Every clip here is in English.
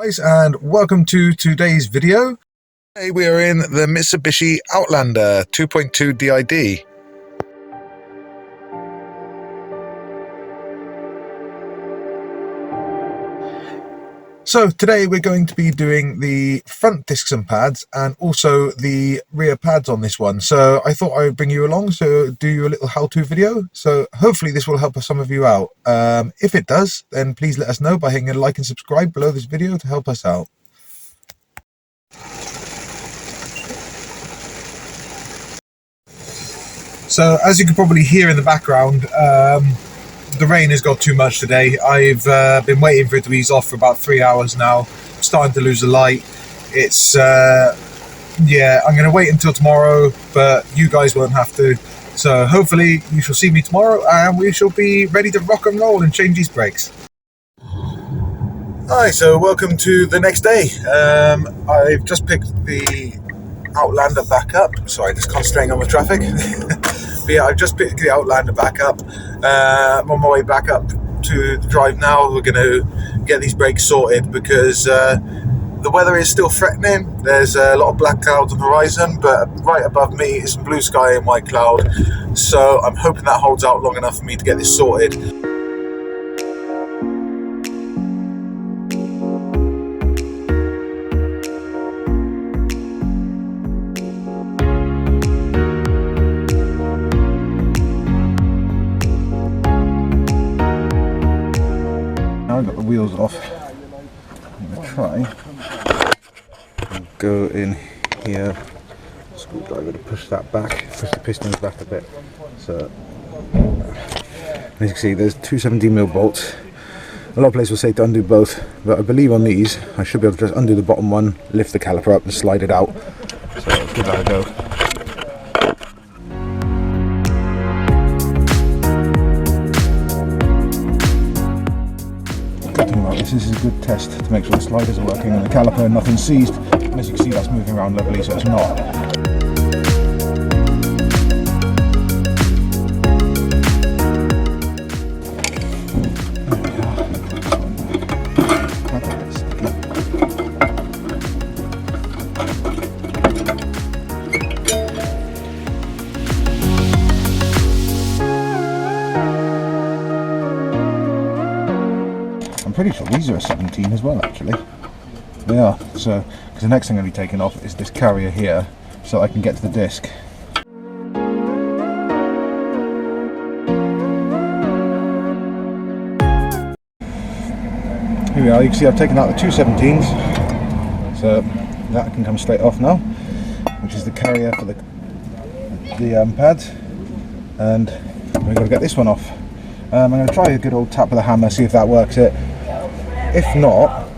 Guys, and welcome to today's video. Today we are in the Mitsubishi Outlander 2.2 D-id. So today we're going to be doing the front discs and pads and also the rear pads on this one. So I thought I would bring you along to do you a little how-to video. So hopefully this will help some of you out. If it does, then please let us know by hitting a like and subscribe below this video to help us out. So as you can probably hear in the background, the rain has got too much today. I've been waiting for it to ease off for about 3 hours now. I'm starting to lose the light. It's yeah, I'm going to wait until tomorrow, but you guys won't have to. So hopefully you shall see me tomorrow and we shall be ready to rock and roll and change these brakes. Hi, so welcome to the next day. I've just picked the Outlander back up. Sorry, just concentrating on the traffic. But yeah, I've just picked the Outlander back up. I'm on my way back up to the drive now. We're going to get these brakes sorted because the weather is still threatening. There's a lot of black clouds on the horizon, but right above me is some blue sky and white cloud. So I'm hoping that holds out long enough for me to get this sorted. I've got the wheels off. I'm going to try and go in here, screwdriver to push that back, push the pistons back a bit. So as you can see, there's two 17mm bolts. A lot of places will say to undo both, but I believe on these I should be able to just undo the bottom one, lift the caliper up and slide it out. So let's give that a go. This is a good test to make sure the sliders are working and the caliper and nothing's seized. And as you can see, that's moving around levelly, so it's not. I'm pretty sure these are a 17 as well, actually. They are. So, because the next thing I'm going to be taking off is this carrier here, so I can get to the disc. Here we are. You can see I've taken out the two 17s, so that can come straight off now, which is the carrier for the pads, and we've got to get this one off. I'm going to try a good old tap with a hammer, see if that works it. If not,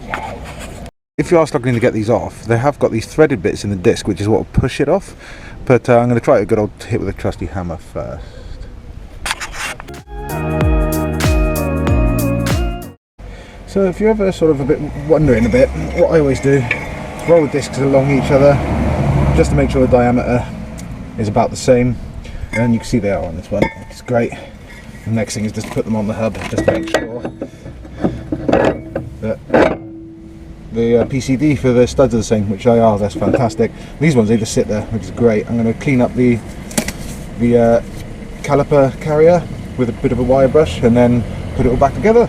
if you are struggling to get these off, they have got these threaded bits in the disc, which is what will push it off. But I'm going to try a good old hit with a trusty hammer first. So if you're ever sort of a bit wondering a bit, what I always do is roll the discs along each other, just to make sure the diameter is about the same. And you can see they are on this one, which is great. The next thing is just to put them on the hub, just to make sure that the PCD for the studs are the same, which they are. That's fantastic. These ones, they just sit there, which is great. I'm going to clean up the caliper carrier with a bit of a wire brush and then put it all back together.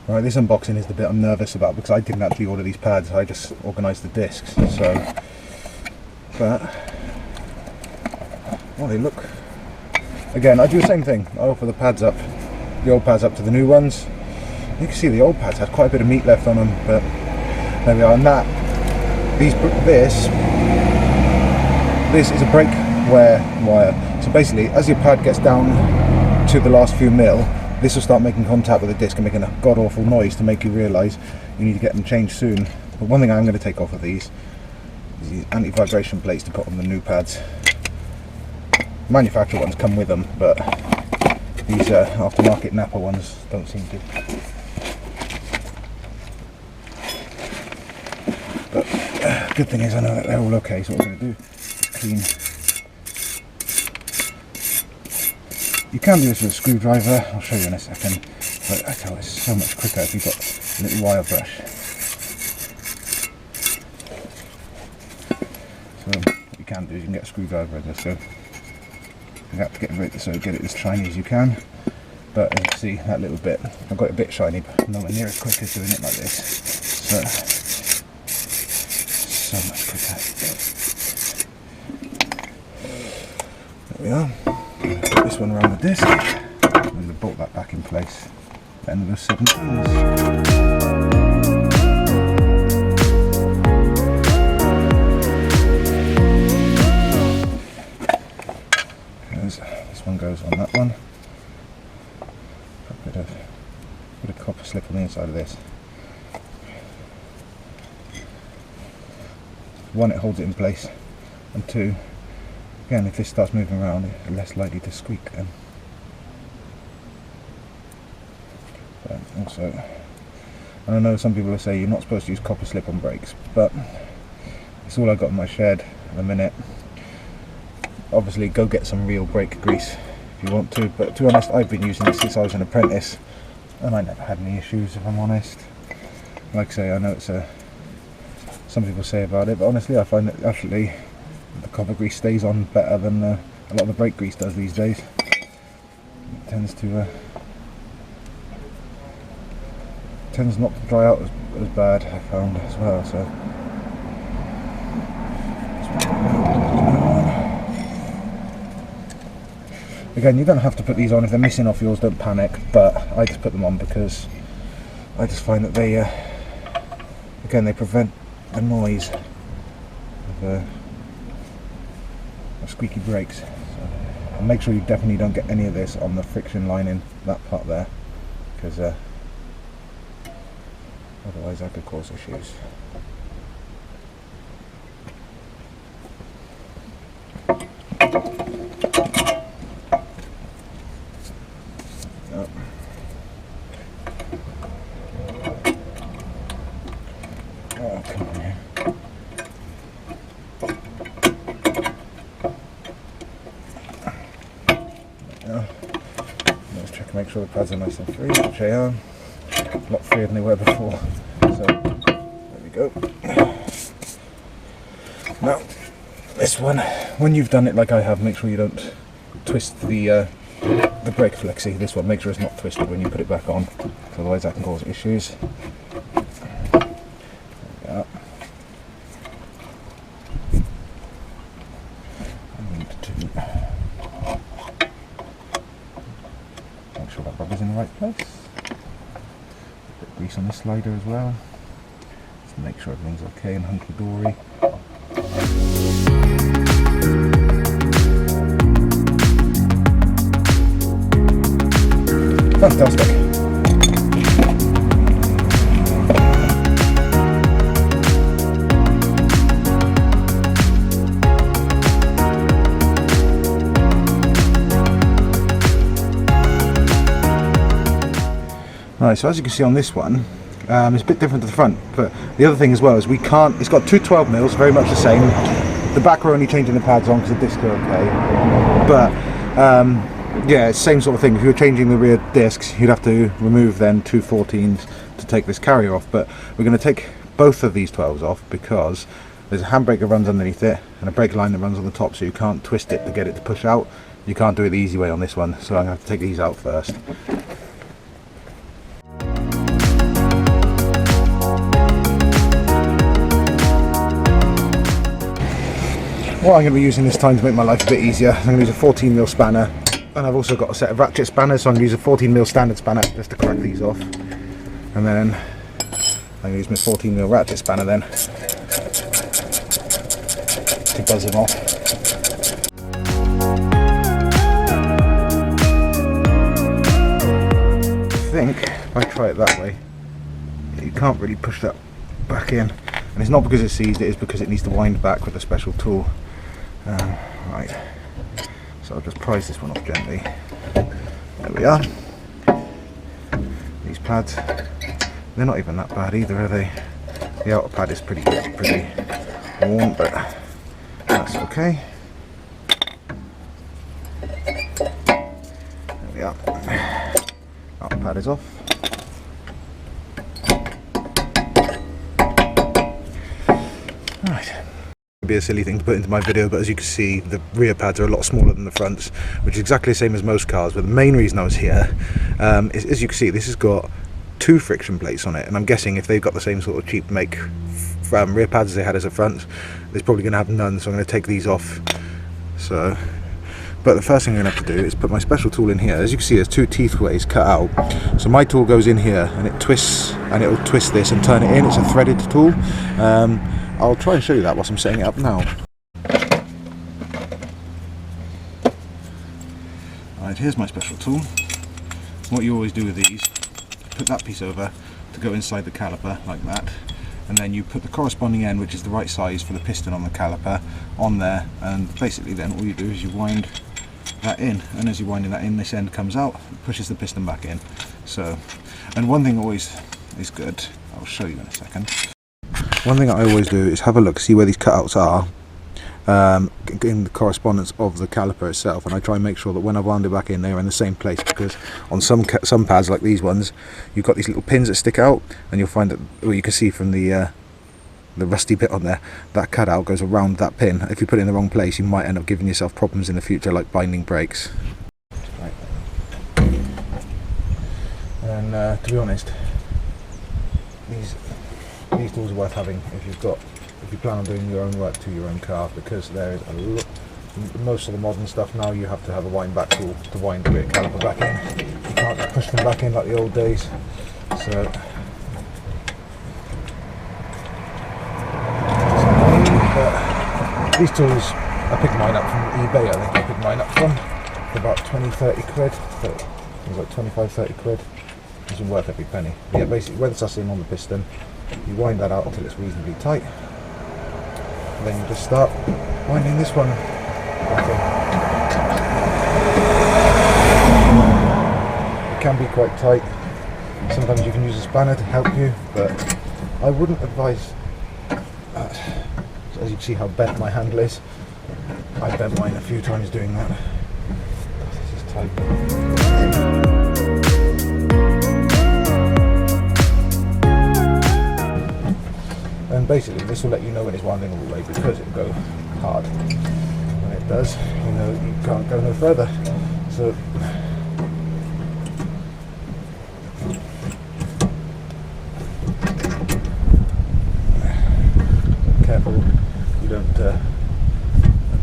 Right, this unboxing is the bit I'm nervous about because I didn't actually order these pads, I just organised the discs. So, but, well, they look. Again, I do the same thing. I offer the pads up, the old pads up to the new ones. You can see the old pads had quite a bit of meat left on them, but there we are. And that, this is a brake wear wire. So basically, as your pad gets down to the last few mil, this will start making contact with the disc and making a god-awful noise to make you realise you need to get them changed soon. But one thing I'm going to take off of these is these anti-vibration plates to put on the new pads. Manufacturer ones come with them, but these aftermarket Napa ones don't seem to. But good thing is I know that they're all okay, so what I'm going to do is clean. You can do this with a screwdriver, I'll show you in a second, but I tell you, it's so much quicker if you've got a little wire brush. you can do is you can get a screwdriver in this, so you have to get it so get it as shiny as you can. But as you can see, that little bit, I've got it a bit shiny, but nowhere near as quick as doing it like this. So much quicker. There we are. Put this one around the disc, and we've bolt that back in place. End of those 7 turns. This one goes on that one. Put a bit of copper slip on the inside of this. One, it holds it in place, and two, again, if this starts moving around, it's less likely to squeak then. But also, and I know some people will say you're not supposed to use copper slip on brakes, but it's all I've got in my shed at the minute. Obviously, go get some real brake grease if you want to, but to be honest, I've been using it since I was an apprentice, and I never had any issues, if I'm honest. Like I say, I know it's some people say about it, but honestly I find that actually the copper grease stays on better than a lot of the brake grease does these days. It tends not to dry out as bad, I found as well. So again, you don't have to put these on. If they're missing off yours, don't panic, but I just put them on because I just find that they again, they prevent the noise of squeaky brakes. So, and make sure you definitely don't get any of this on the friction lining, that part there, because otherwise that could cause issues. Oh, come on here. Let's check and make sure the pads are nice and free, which they are. A lot freer than they were before. So, there we go. Now, this one, when you've done it like I have, make sure you don't twist the brake flexi. This one, make sure it's not twisted when you put it back on, otherwise that can cause issues. Make sure that rubber's in the right place. A bit of grease on the slider as well, just to make sure everything's okay and hunky-dory. Fantastic. Right, so as you can see on this one, it's a bit different to the front, but the other thing as well is we can't, it's got two 12 mils, very much the same. The back we're only changing the pads on because the discs are okay, but yeah, it's the same sort of thing. If you were changing the rear discs, you'd have to remove then two 14s to take this carrier off, but we're going to take both of these 12s off because there's a handbrake that runs underneath it and a brake line that runs on the top, so you can't twist it to get it to push out. You can't do it the easy way on this one, so I'm going to have to take these out first. What I'm going to be using this time to make my life a bit easier, I'm going to use a 14mm spanner, and I've also got a set of ratchet spanners, so I'm going to use a 14mm standard spanner just to crack these off, and then I'm going to use my 14mm ratchet spanner then to buzz them off. I think if I try it that way, you can't really push that back in, and it's not because it's seized, it is because it needs to wind back with a special tool. Right, so I'll just prise this one off gently. There we are. These pads, they're not even that bad either, are they? The outer pad is pretty worn, but that's okay. There we are. Outer pad is off. Right, Be a silly thing to put into my video, but as you can see, the rear pads are a lot smaller than the fronts, which is exactly the same as most cars. But the main reason I was here is, as you can see, this has got 2 friction plates on it, and I'm guessing if they've got the same sort of cheap make rear pads as they had as a front, there's probably going to have none, so I'm going to take these off. So, but the first thing I'm going to have to do is put my special tool in here. As you can see, there's 2 teeth ways cut out, so my tool goes in here and it twists, and it'll twist this and turn it in. It's a threaded tool. I'll try and show you that whilst I'm setting it up now. Alright, here's my special tool. What you always do with these, put that piece over to go inside the caliper like that, and then you put the corresponding end, which is the right size for the piston on the caliper, on there, and basically then all you do is you wind that in, and as you're winding that in, this end comes out, pushes the piston back in. So, and one thing always is good, I'll show you in a second. One thing I always do is have a look, see where these cutouts are in the correspondence of the caliper itself, and I try and make sure that when I wound it back in, they're in the same place, because on some pads like these ones, you've got these little pins that stick out, and you'll find that, well, you can see from the rusty bit on there, that cutout goes around that pin. If you put it in the wrong place, you might end up giving yourself problems in the future, like binding brakes. Right. And to be honest, these tools are worth having if you plan on doing your own work to your own car, because there is a lot. Most of the modern stuff now, you have to have a wind back tool to wind the brake caliper back in. You can't push them back in like the old days. So these tools, I picked mine up from eBay. I think I picked mine up for about 20-30 quid. So it was like 25-30 quid. It's worth every penny. But yeah, basically, where the suss in on the piston, you wind that out until it's reasonably tight. And then you just start winding this one. It can be quite tight. Sometimes you can use a spanner to help you, but I wouldn't advise that. So as you can see how bent my handle is, I bent mine a few times doing that. This is tight. And basically this will let you know when it's winding all the way, because it'll go hard. When it does, you know you can't go no further. So careful you don't I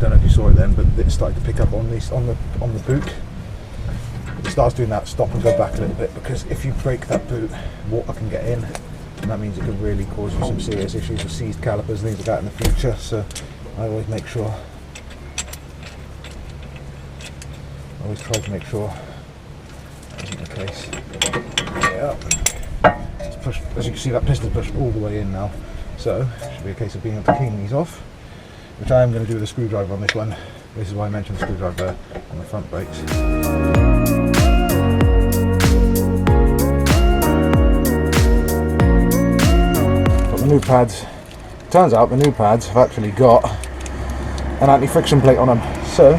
don't know if you saw it then, but it started to pick up on this on the boot. If it starts doing that, stop and go back a little bit, because if you break that boot, water can get in, and that means it could really cause you some serious issues with seized calipers and things like that in the future. So I always make sure, try to make sure that isn't the case. Yeah. It's pushed, as you can see, that piston's pushed all the way in now, so it should be a case of being able to clean these off, which I am going to do with a screwdriver on this one. This is why I mentioned the screwdriver on the front brakes. The new pads, turns out the new pads have actually got an anti-friction plate on them, so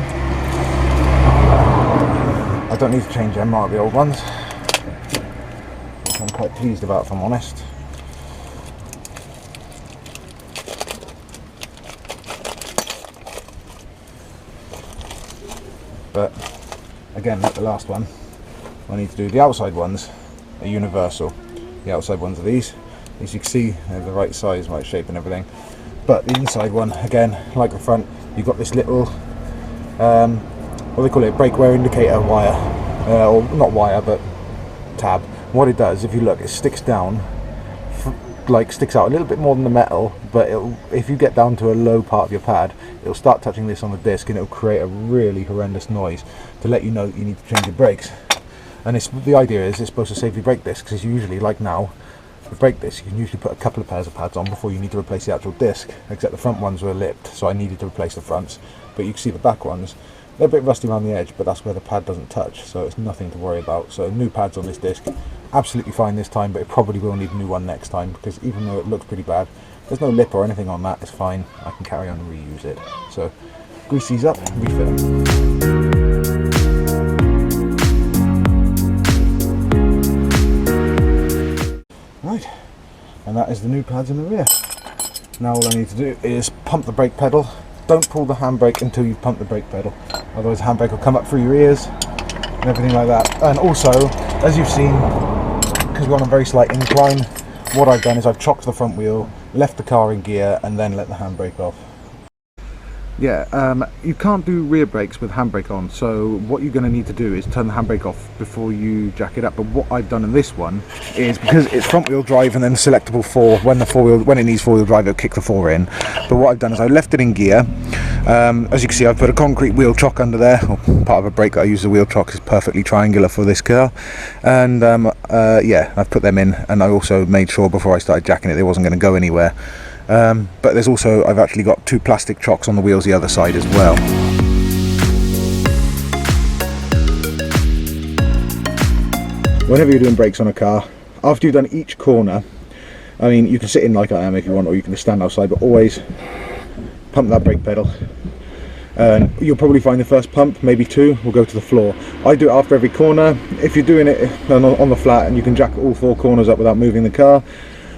I don't need to change them out of the old ones, which I'm quite pleased about, if I'm honest. But again, like the last one, I need to do the outside ones are universal. The outside ones are these. As you can see, they're the right size, right shape and everything. But the inside one, again, like the front, you've got this little, what they call it, brake wear indicator wire. Or not wire, but tab. What it does, if you look, it sticks down, sticks out a little bit more than the metal, but if you get down to a low part of your pad, it'll start touching this on the disc, and it'll create a really horrendous noise to let you know that you need to change your brakes. And the idea is it's supposed to save your brake discs, because usually, like now, the brake disc, you can usually put a couple of pairs of pads on before you need to replace the actual disc, except the front ones were lipped, so I needed to replace the fronts. But you can see the back ones, they're a bit rusty around the edge, but that's where the pad doesn't touch, so it's nothing to worry about. So new pads on this disc, absolutely fine this time, but it probably will need a new one next time, because even though it looks pretty bad, there's no lip or anything on that, it's fine. I can carry on and reuse it. So grease these up and refit them. Right, and that is the new pads in the rear. Now all I need to do is pump the brake pedal. Don't pull the handbrake until you've pumped the brake pedal, otherwise the handbrake will come up through your ears and everything like that. And also, as you've seen, because we're on a very slight incline, what I've done is I've chocked the front wheel, left the car in gear, and then let the handbrake off. Yeah, you can't do rear brakes with handbrake on, so what you're going to need to do is turn the handbrake off before you jack it up. But what I've done in this one is, because it's front wheel drive and then selectable 4, when it needs 4 wheel drive, it'll kick the 4 in. But what I've done is I left it in gear. As you can see, I've put a concrete wheel chock under there, or part of a brake that I use. The wheel chock is perfectly triangular for this car, and yeah, I've put them in, and I also made sure before I started jacking it, it wasn't going to go anywhere. But there's also, I've actually got 2 plastic chocks on the wheels the other side as well. Whenever you're doing brakes on a car, after you've done each corner, I mean, you can sit in like I am if you want, or you can just stand outside, but always pump that brake pedal. And you'll probably find the first pump, maybe 2, will go to the floor. I do it after every corner. If you're doing it on the flat and you can jack all 4 corners up without moving the car,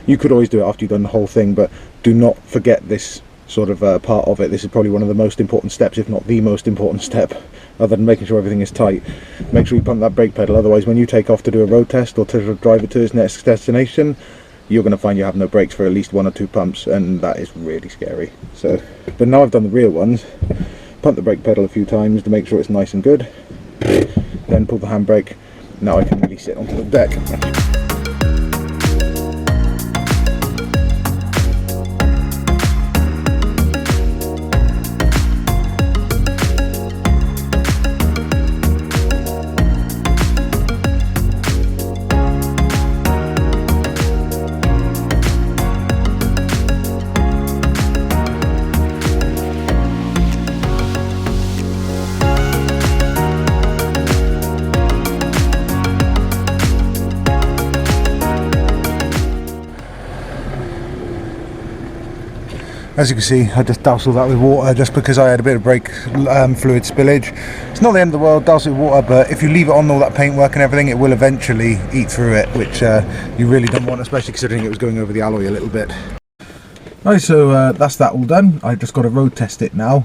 you could always do it after you've done the whole thing, but do not forget this sort of part of it. This is probably one of the most important steps, if not the most important step, other than making sure everything is tight. Make sure you pump that brake pedal, otherwise when you take off to do a road test or to drive it to its next destination, you're going to find you have no brakes for at least 1 or 2 pumps, and that is really scary. So, but now I've done the rear ones, pump the brake pedal a few times to make sure it's nice and good, then pull the handbrake. Now I can really sit onto the deck. As you can see, I just doused all that with water just because I had a bit of brake fluid spillage. It's not the end of the world, douse it with water, but if you leave it on all that paintwork and everything, it will eventually eat through it, which you really don't want, especially considering it was going over the alloy a little bit. Right, so that's that all done. I've just got to road test it now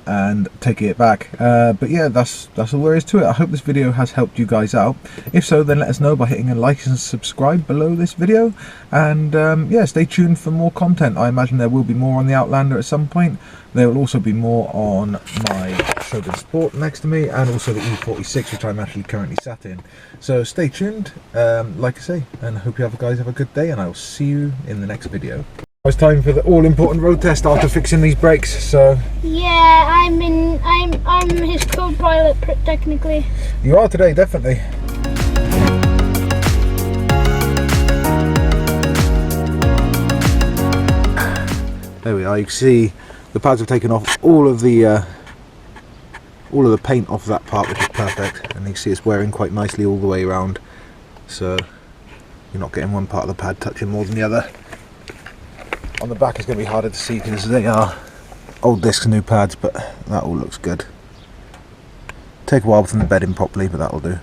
and take it back. But yeah, that's all there is to it. I hope this video has helped you guys out. If so, then let us know by hitting a like and subscribe below this video. And yeah, stay tuned for more content. I imagine there will be more on the Outlander at some point. There will also be more on my Shogun Sport next to me, and also the E46, which I'm actually currently sat in. So stay tuned, like I say, and I hope you guys have a good day, and I will see you in the next video. It's time for the all-important road test after fixing these brakes. So yeah, I'm his co-pilot technically. You are today, definitely. There we are. You can see the pads have taken off all of the paint off that part, which is perfect, and you can see it's wearing quite nicely all the way around. So you're not getting one part of the pad touching more than the other. On the back it's going to be harder to see because they are old discs, new pads, but that all looks good. Take a while for them to bed in properly, but that will do.